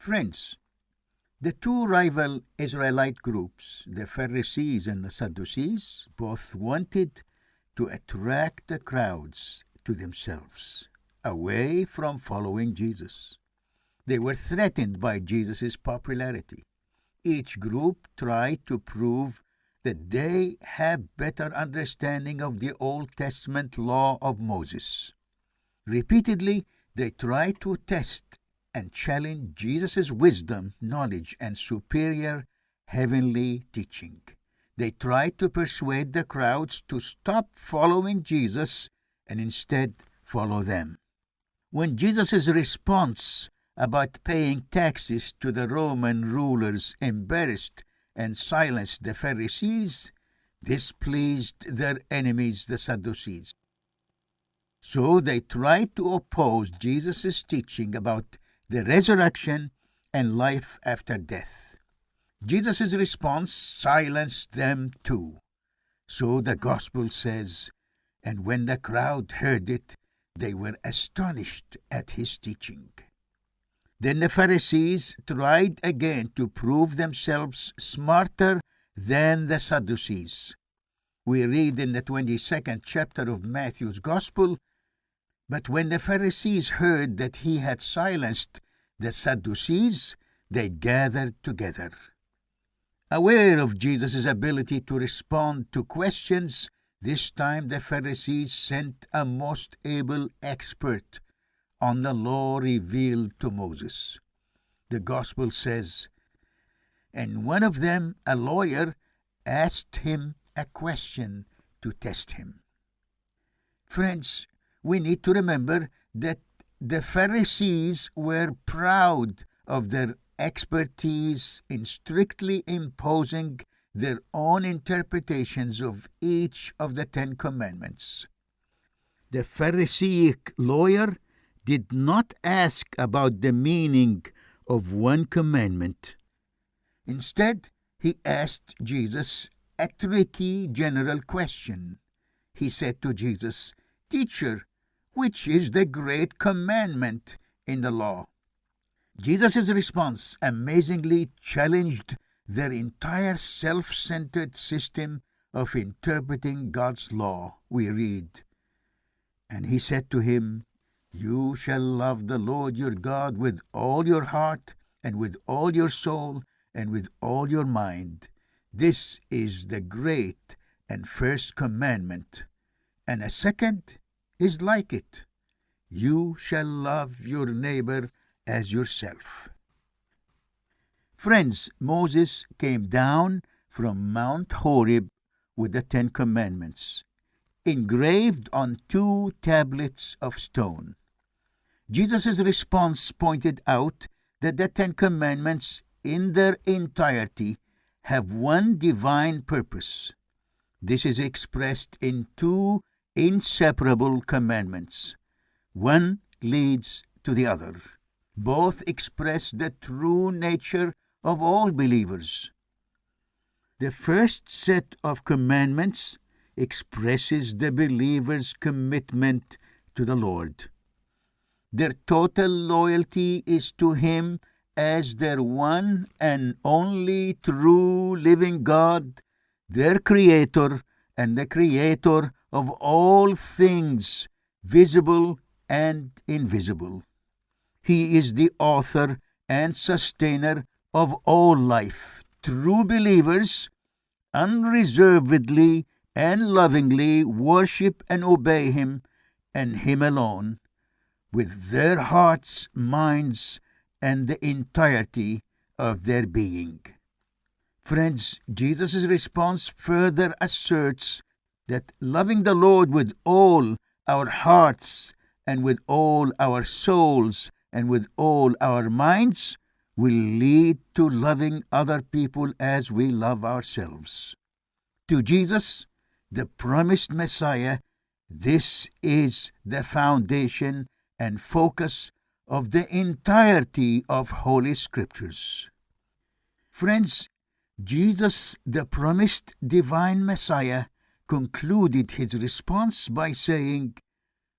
Friends, the two rival Israelite groups, the Pharisees and the Sadducees, both wanted to attract the crowds to themselves, away from following Jesus. They were threatened by Jesus' popularity. Each group tried to prove that they have better understanding of the Old Testament law of Moses. Repeatedly, they tried to test and challenge Jesus' wisdom, knowledge, and superior heavenly teaching. They tried to persuade the crowds to stop following Jesus and instead follow them. When Jesus' response about paying taxes to the Roman rulers embarrassed and silenced the Pharisees, this pleased their enemies, the Sadducees. So they tried to oppose Jesus' teaching about the resurrection and life after death. Jesus' response silenced them too. So the Gospel says, and when the crowd heard it, they were astonished at his teaching. Then the Pharisees tried again to prove themselves smarter than the Sadducees. We read in the 22nd chapter of Matthew's Gospel, but when the Pharisees heard that he had silenced the Sadducees, they gathered together. Aware of Jesus' ability to respond to questions, this time the Pharisees sent a most able expert on the law revealed to Moses. The Gospel says, and one of them, a lawyer, asked him a question to test him. Friends, we need to remember that the Pharisees were proud of their expertise in strictly imposing their own interpretations of each of the 10 Commandments. The Pharisaic lawyer did not ask about the meaning of one commandment. Instead, he asked Jesus a tricky general question. He said to Jesus, "Teacher, which is the great commandment in the law?" Jesus' response amazingly challenged their entire self-centered system of interpreting God's law. We read, and he said to him, "You shall love the Lord your God with all your heart and with all your soul and with all your mind. This is the great and first commandment. And a second is like it. You shall love your neighbor as yourself." Friends, Moses came down from Mount Horeb with the 10 Commandments, engraved on 2 tablets of stone. Jesus' response pointed out that the 10 Commandments in their entirety have one divine purpose. This is expressed in 2 inseparable commandments. One leads to the other. Both express the true nature of all believers. The first set of commandments expresses the believer's commitment to the Lord. Their total loyalty is to Him as their one and only true living God, their Creator and the Creator of all things, visible and invisible. He is the author and sustainer of all life. True believers unreservedly and lovingly worship and obey Him and Him alone, with their hearts, minds, and the entirety of their being. Friends, Jesus' response further asserts that loving the Lord with all our hearts and with all our souls and with all our minds will lead to loving other people as we love ourselves. To Jesus, the promised Messiah, this is the foundation and focus of the entirety of Holy Scriptures. Friends, Jesus, the promised divine Messiah, concluded his response by saying,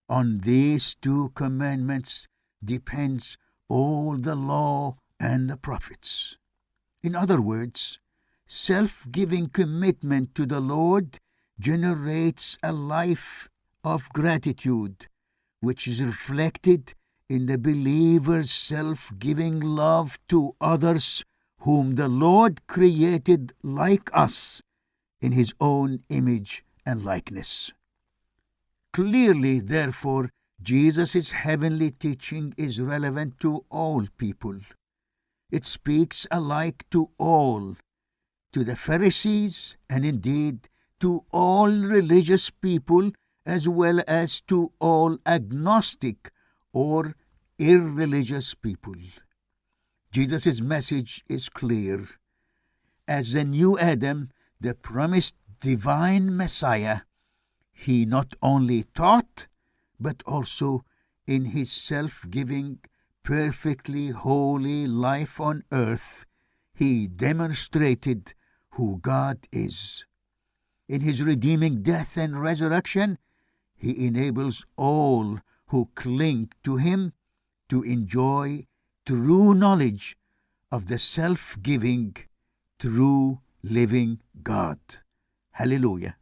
"On these 2 commandments depends all the law and the prophets. In other words, self-giving commitment to the Lord generates a life of gratitude, which is reflected in the believer's self-giving love to others whom the Lord created like us in his own image and likeness. Clearly, therefore, Jesus' heavenly teaching is relevant to all people. It speaks alike to all, to the Pharisees, and indeed to all religious people, as well as to all agnostic or irreligious people. Jesus' message is clear. As the new Adam, the promised divine Messiah, he not only taught, but also in his self-giving, perfectly holy life on earth, he demonstrated who God is. In his redeeming death and resurrection, he enables all who cling to him to enjoy true knowledge of the self-giving, true living God. Hallelujah.